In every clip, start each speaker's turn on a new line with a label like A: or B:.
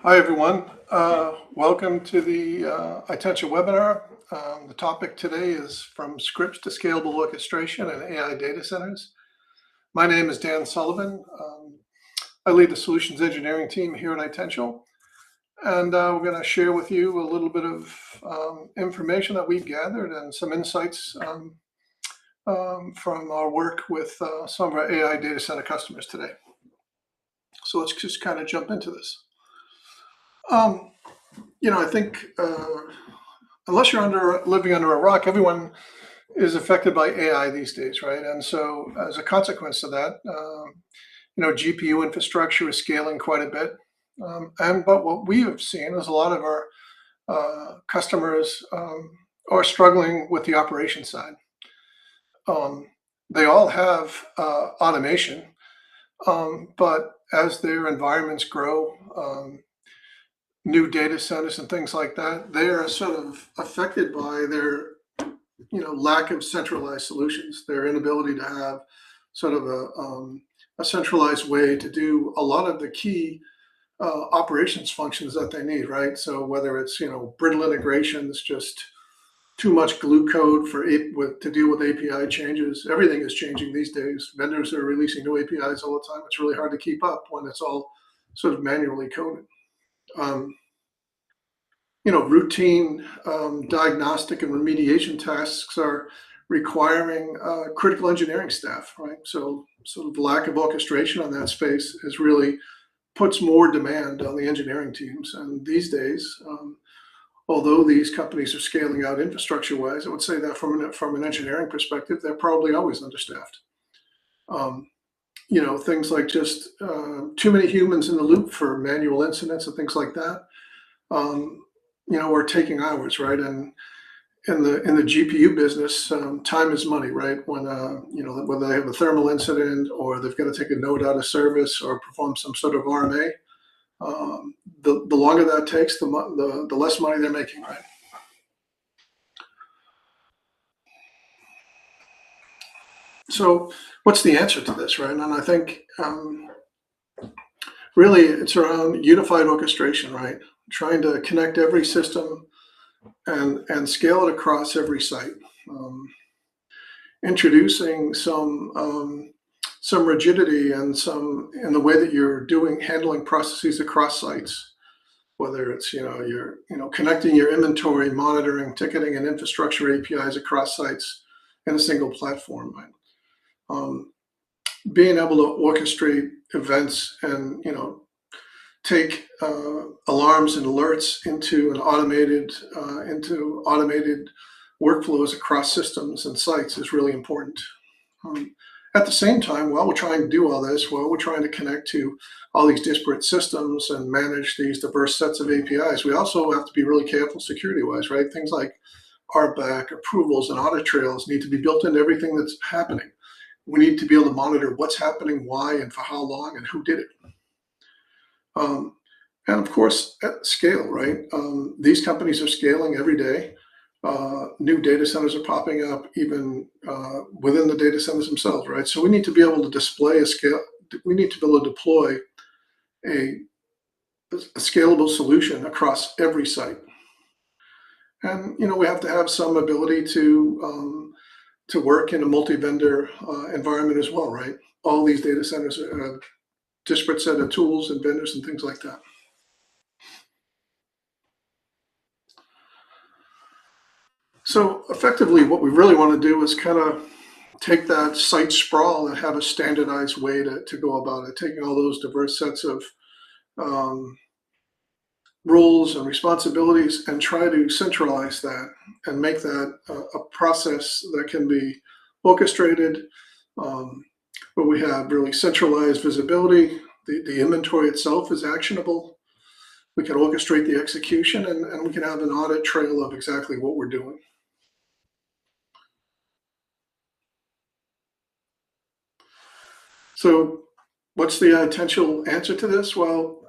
A: Hi, everyone. Welcome to the Itential webinar. The topic today is From Scripts to Scalable Orchestration and AI Data Centers. My name is Dan Sullivan. I lead the Solutions Engineering team here at Itential, and we're going to share with you a little bit of information that we've gathered and some insights from our work with some of our AI data center customers today. So let's just kind of jump into this. I think unless you're living under a rock, everyone is affected by AI these days, right? And so as a consequence of that, GPU infrastructure is scaling quite a bit. But what we have seen is a lot of our customers are struggling with the operation side. They all have automation, but as their environments grow, new data centers and things like that, they are sort of affected by their, lack of centralized solutions, their inability to have sort of a centralized way to do a lot of the key operations functions that they need, right? So whether it's, brittle integrations, just too much glue code to deal with API changes. Everything is changing these days. Vendors are releasing new APIs all the time. It's really hard to keep up when it's all sort of manually coded. Routine diagnostic and remediation tasks are requiring critical engineering staff, right? So sort of lack of orchestration on that space really puts more demand on the engineering teams. And these days, although these companies are scaling out infrastructure-wise, I would say that from an engineering perspective, they're probably always understaffed. Things like just too many humans in the loop for manual incidents and things like that. Are taking hours, right? And in the GPU business, time is money, right? When whether they have a thermal incident or they've got to take a node out of service or perform some sort of RMA, the longer that takes, the less money they're making, right? So what's the answer to this, right? And I think really it's around unified orchestration, right? Trying to connect every system and scale it across every site. Introducing some rigidity and in the way that you're handling processes across sites, whether it's you're connecting your inventory, monitoring, ticketing, and infrastructure APIs across sites in a single platform, right? Being able to orchestrate events and take alarms and alerts into automated workflows across systems and sites is really important. At the same time, while we're trying to do all this, while we're trying to connect to all these disparate systems and manage these diverse sets of APIs, we also have to be really careful security-wise, right? Things like RBAC, approvals, and audit trails need to be built into everything that's happening. We need to be able to monitor what's happening, why, and for how long, and who did it. And of course, at scale, right? These companies are scaling every day. New data centers are popping up even within the data centers themselves, right? So we need to be able to display a scale. We need to be able to deploy a scalable solution across every site. And we have to have some ability to work in a multi-vendor environment as well, right? All these data centers are a disparate set of tools and vendors and things like that. So effectively, what we really want to do is kind of take that site sprawl and have a standardized way to go about it, taking all those diverse sets of roles and responsibilities and try to centralize that and make that a process that can be orchestrated, where we have really centralized visibility. The inventory itself is actionable. We can orchestrate the execution and we can have an audit trail of exactly what we're doing. So what's the Itential answer to this? Well,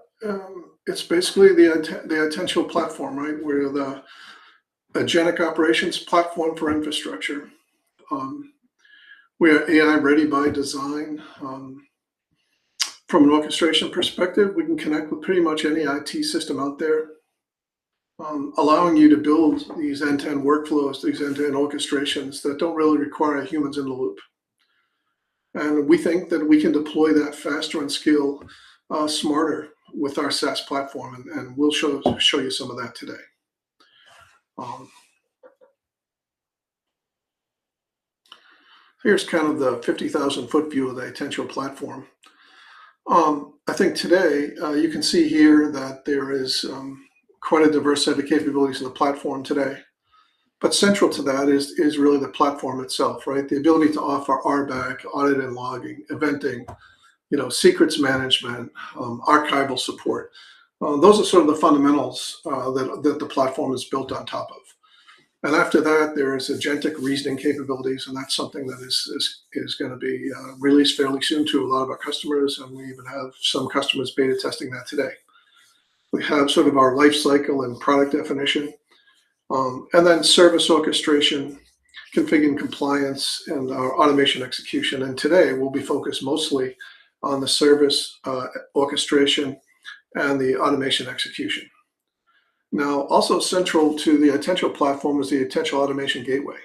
A: it's basically the Itential platform, right? We're the agentic operations platform for infrastructure. We are AI ready by design. From an orchestration perspective, we can connect with pretty much any IT system out there, allowing you to build these end-to-end workflows, these end-to-end orchestrations that don't really require humans in the loop. And we think that we can deploy that faster and scale smarter with our SaaS platform, and we'll show you some of that today. Um, Here's kind of the 50,000-foot view of the Itential platform. I think today you can see here that there is quite a diverse set of capabilities in the platform today. But central to that is really the platform itself, right? The ability to offer RBAC, audit and logging, eventing, secrets management, archival support. Those are sort of the fundamentals that the platform is built on top of. And after that, there is agentic reasoning capabilities, and that's something that is going to be released fairly soon to a lot of our customers, and we even have some customers beta testing that today. We have sort of our life cycle and product definition, and then service orchestration, configuring compliance, and our automation execution. And today we'll be focused mostly on the service orchestration and the automation execution. Now, also central to the Itential platform is the Itential Automation Gateway.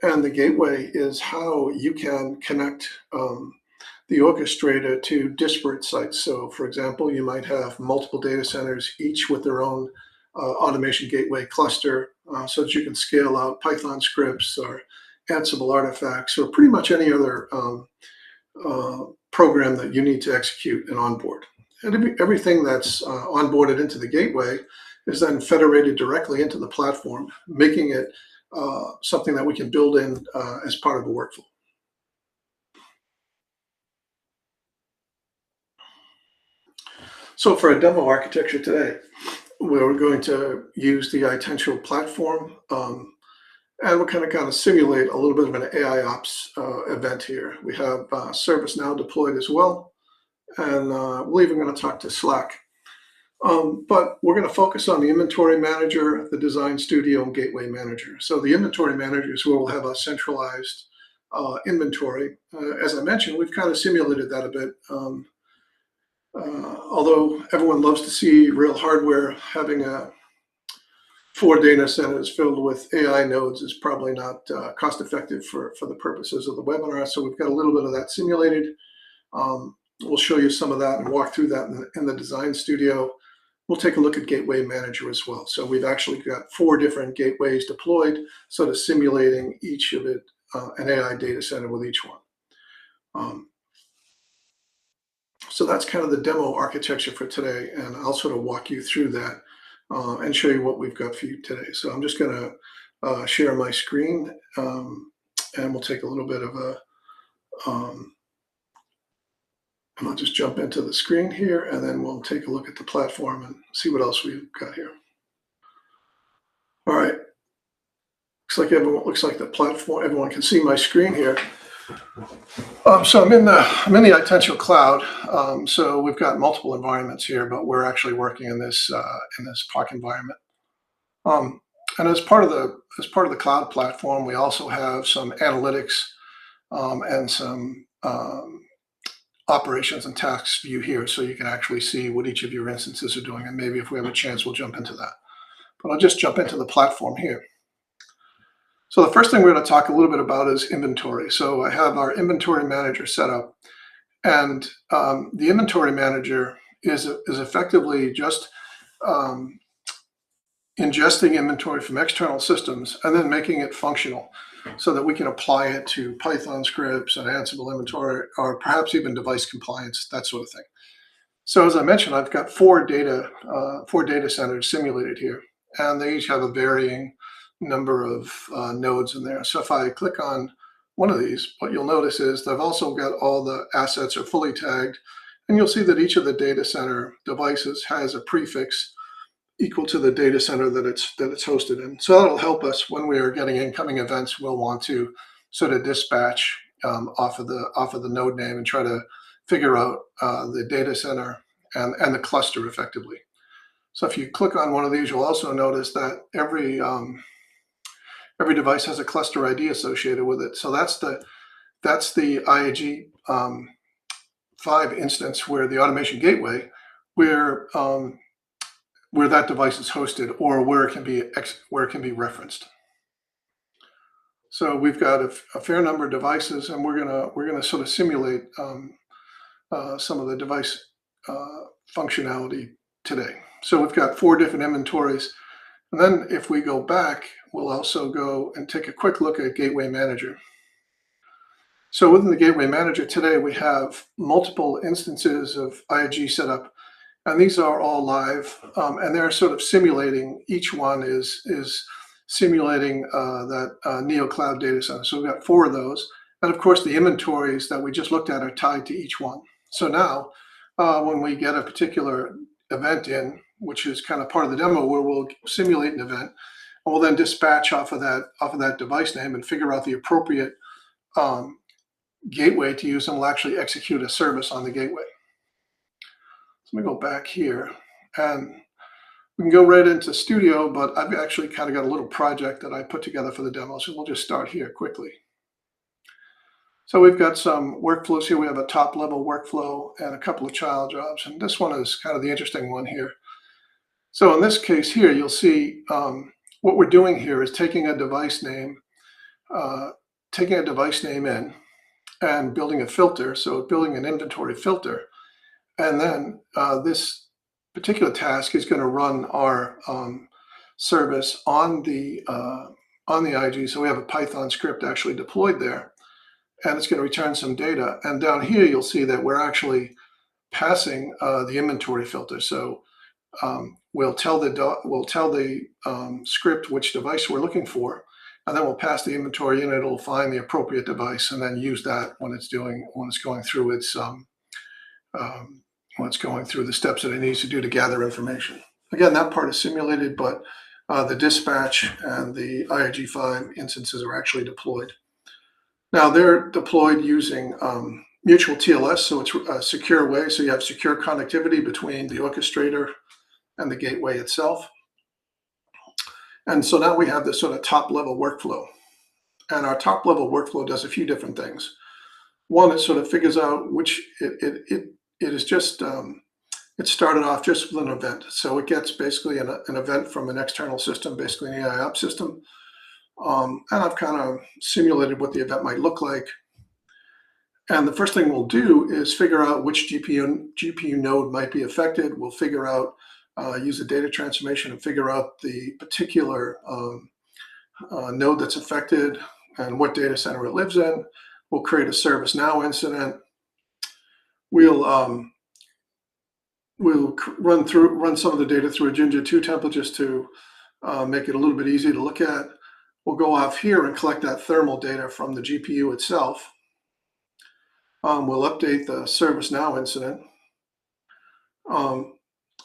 A: And the gateway is how you can connect the orchestrator to disparate sites. So, for example, you might have multiple data centers, each with their own automation gateway cluster, so that you can scale out Python scripts or Ansible artifacts or pretty much any other program that you need to execute and onboard. And everything that's onboarded into the gateway is then federated directly into the platform, making it something that we can build in as part of a workflow. So for a demo architecture today, we're going to use the Itential platform, and we're kind of simulate a little bit of an AI ops event here. We have ServiceNow deployed as well, and we're even going to talk to Slack. But we're going to focus on the inventory manager, the design studio, and gateway manager. So the inventory manager is where we'll have a centralized inventory. As I mentioned, we've kind of simulated that a bit. Although everyone loves to see real hardware, having 4 data centers filled with AI nodes is probably not cost effective for the purposes of the webinar. So we've got a little bit of that simulated. We'll show you some of that and walk through that in the design studio. We'll take a look at Gateway Manager as well. So we've actually got 4 different gateways deployed, sort of simulating each of it, an AI data center with each one. So that's kind of the demo architecture for today, and I'll sort of walk you through that and show you what we've got for you today. So I'm just going to share my screen, and we'll take a little bit of a and I'll just jump into the screen here, and then we'll take a look at the platform and see what else we've got here. All right. Looks like the platform. Everyone can see my screen here. So I'm in the Itential cloud. So we've got multiple environments here, but we're actually working in this POC environment. And as part of the cloud platform, we also have some analytics and some operations and tasks view here, so you can actually see what each of your instances are doing. And maybe if we have a chance, we'll jump into that. But I'll just jump into the platform here. So the first thing we're going to talk a little bit about is inventory. So I have our inventory manager set up, and the inventory manager is effectively just ingesting inventory from external systems and then making it functional so that we can apply it to Python scripts and Ansible inventory, or perhaps even device compliance, that sort of thing. So as I mentioned, I've got 4 data centers simulated here, and they each have a varying number of nodes in there. So if I click on one of these, what you'll notice is they've also got all the assets are fully tagged, and you'll see that each of the data center devices has a prefix equal to the data center that it's hosted in. So that'll help us when we are getting incoming events. We'll want to sort of dispatch off of the node name and try to figure out the data center and the cluster effectively. So if you click on one of these, you'll also notice that every device has a cluster ID associated with it. So that's the IAG 5 instance where the automation gateway, where that device is hosted or where it can be referenced. So we've got a fair number of devices, and we're gonna sort of simulate some of the device functionality today. So we've got 4 different inventories, and then if we go back, we'll also go and take a quick look at Gateway Manager. So within the Gateway Manager today, we have multiple instances of IAG set up, and these are all live, and they're sort of simulating. Each one is simulating that Neocloud data center. So we've got 4 of those, and of course the inventories that we just looked at are tied to each one. So now, when we get a particular event in, which is kind of part of the demo, where we'll simulate an event, and we'll then dispatch off of that device name and figure out the appropriate gateway to use, and we'll actually execute a service on the gateway. So let me go back here, and we can go right into Studio, but I've actually kind of got a little project that I put together for the demo, so we'll just start here quickly. So we've got some workflows here. We have a top level workflow and a couple of child jobs, and this one is kind of the interesting one here. So in this case here, you'll see what we're doing here is taking a device name in and building a filter, so building an inventory filter. And then this particular task is going to run our service on the IG. So we have a Python script actually deployed there, and it's going to return some data. And down here, you'll see that we're actually passing the inventory filter. So we'll tell the script which device we're looking for, and then we'll pass the inventory in. It'll find the appropriate device and then use that when it's going through the steps that it needs to do to gather information. Again, that part is simulated, but the dispatch and the IRG5 instances are actually deployed. Now they're deployed using mutual TLS, so it's a secure way. So you have secure connectivity between the orchestrator and the gateway itself. And so now we have this sort of top level workflow. And our top level workflow does a few different things. One, it sort of figures out which it is just, it started off just with an event. So it gets basically an event from an external system, basically an AI ops system. And I've kind of simulated what the event might look like. And the first thing we'll do is figure out which GPU node might be affected. We'll figure out, use a data transformation and figure out the particular node that's affected and what data center it lives in. We'll create a ServiceNow incident. We'll run some of the data through a Ginger 2 template just to make it a little bit easier to look at. We'll go off here and collect that thermal data from the GPU itself. We'll update the ServiceNow incident.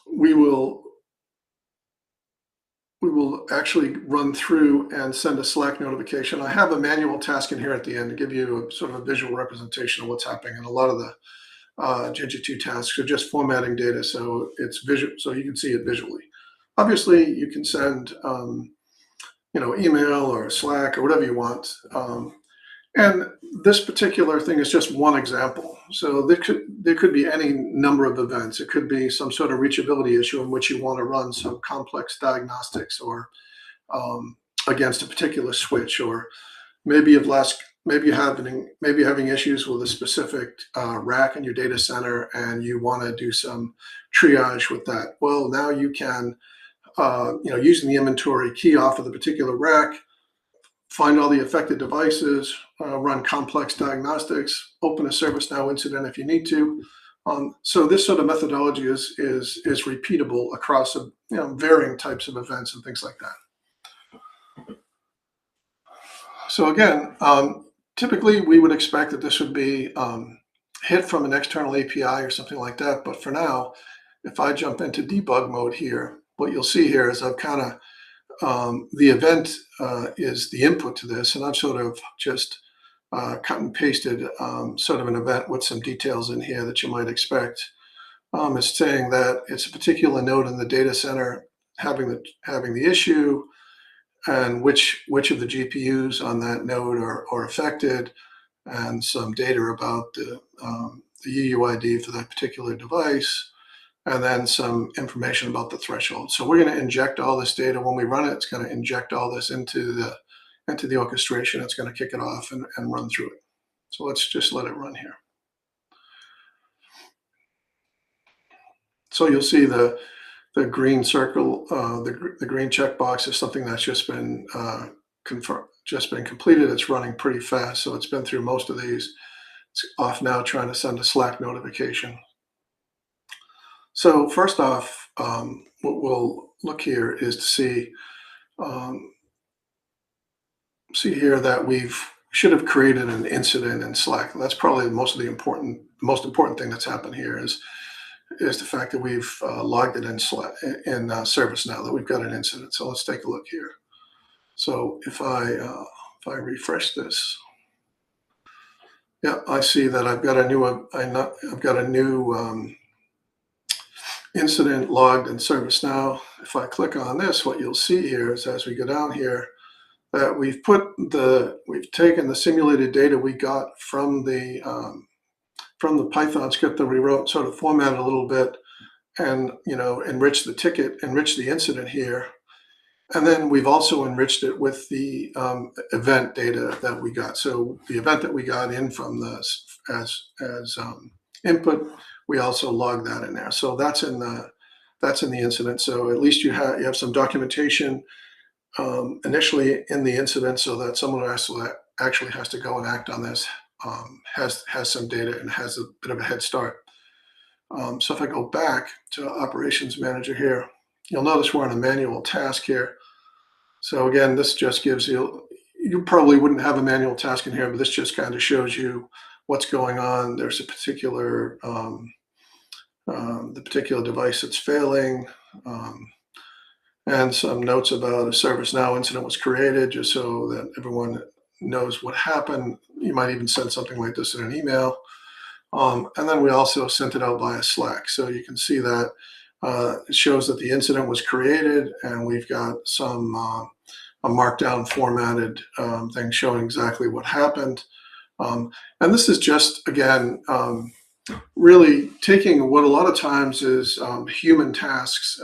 A: We will actually run through and send a Slack notification. I have a manual task in here at the end to give you a sort of a visual representation of what's happening. And a lot of the Ginger 2 tasks are just formatting data, so it's visual, so you can see it visually. Obviously, you can send email or Slack or whatever you want. And this particular thing is just one example. So there could be any number of events. It could be some sort of reachability issue in which you want to run some complex diagnostics, or against a particular switch, or maybe you're having issues with a specific rack in your data center and you want to do some triage with that. Well, now you can, using the inventory, key off of the particular rack, find all the affected devices, run complex diagnostics, open a ServiceNow incident if you need to. So this sort of methodology is repeatable across varying types of events and things like that. So again, typically we would expect that this would be hit from an external API or something like that. But for now, if I jump into debug mode here, what you'll see here is I've kind of the event is the input to this, and I've sort of just cut and pasted sort of an event with some details in here that you might expect. It's saying that it's a particular node in the data center having the issue, and which of the GPUs on that node are affected, and some data about the UUID for that particular device, and then some information about the threshold. So we're going to inject all this data. When we run it, it's going to inject all this into the orchestration. It's going to kick it off and run through it. So let's just let it run here. So you'll see the green circle, the green checkbox is something that's just been completed. It's running pretty fast, so it's been through most of these. It's off now, trying to send a Slack notification. So first off, what we'll look here is to see here that should have created an incident in Slack. That's probably the most important thing that's happened here is the fact that we've logged it in Slack in ServiceNow, that we've got an incident. So let's take a look here. So if I refresh this, yeah, I see that I've got a new incident logged in ServiceNow. If I click on this, what you'll see here is, as we go down here, that we've taken the simulated data we got from the Python script that we wrote, sort of formatted a little bit, and enriched the incident here, and then we've also enriched it with the event data that we got. So the event that we got in from this as input, we also logged that in there. So that's in the incident. So at least you have some documentation initially in the incident, so that someone who actually has to go and act on this has some data and has a bit of a head start. So if I go back to Operations Manager here, you'll notice we're on a manual task here. So again, this just gives you probably wouldn't have a manual task in here, but this just kind of shows you what's going on. There's a particular the particular device that's failing, and some notes about a ServiceNow incident was created, just so that everyone knows what happened. You might even send something like this in an email. And then we also sent it out via Slack. So you can see that it shows that the incident was created, and we've got some a markdown formatted thing showing exactly what happened. And this is just, again, really taking what a lot of times is human tasks,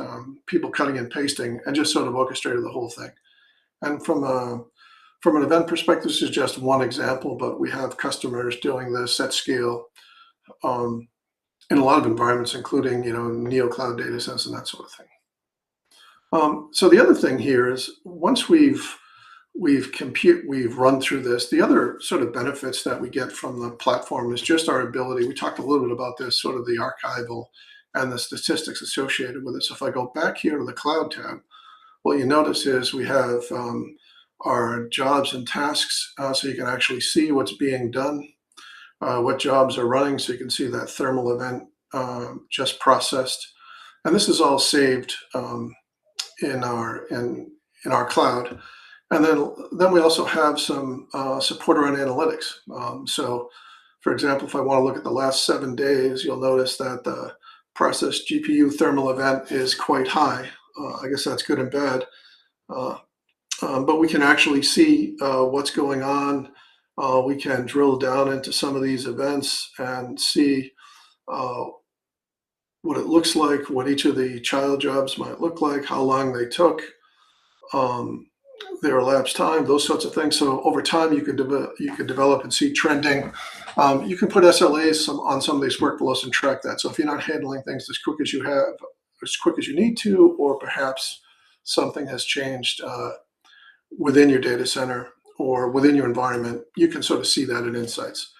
A: people cutting and pasting, and just sort of orchestrated the whole thing. And from an event perspective, this is just one example, but we have customers doing this at scale in a lot of environments, including Neocloud data centers and that sort of thing. So the other thing here is, once we've run through this, the other sort of benefits that we get from the platform is just our ability. We talked a little bit about this, sort of the archival and the statistics associated with it. So if I go back here to the Cloud tab, what you notice is we have our jobs and tasks, so you can actually see what's being done, what jobs are running, so you can see that thermal event just processed, and this is all saved in our cloud. And then we also have some support around analytics. So, for example, if I want to look at the last 7 days, you'll notice that the process GPU thermal event is quite high. I guess that's good and bad. But we can actually see what's going on. We can drill down into some of these events and see what it looks like, what each of the child jobs might look like, how long they took, their elapsed time, those sorts of things. So over time, you could develop and see trending. You can put SLAs on some of these workflows and track that. So if you're not handling things as quick as you need to, or perhaps something has changed within your data center or within your environment, you can sort of see that in Insights.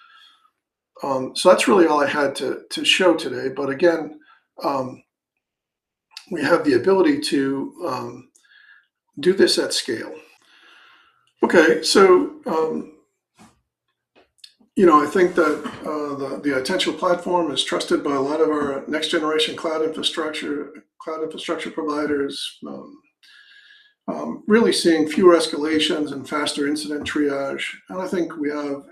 A: So that's really all I had to show today. But again, we have the ability to do this at scale. Okay, so I think that the Itential platform is trusted by a lot of our next generation cloud infrastructure providers. Really seeing fewer escalations and faster incident triage, and I think we have,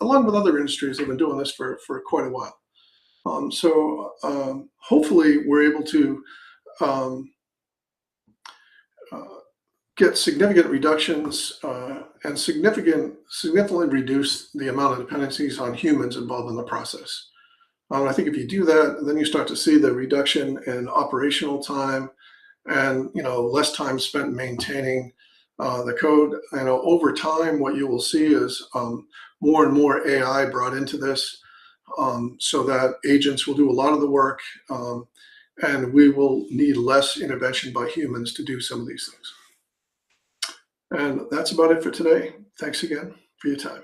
A: along with other industries, that have been doing this for quite a while. So hopefully we're able to get significant reductions and significantly reduce the amount of dependencies on humans involved in the process. I think if you do that, then you start to see the reduction in operational time and less time spent maintaining the code. Over time, what you will see is more and more AI brought into this, so that agents will do a lot of the work, and we will need less intervention by humans to do some of these things. And that's about it for today. Thanks again for your time.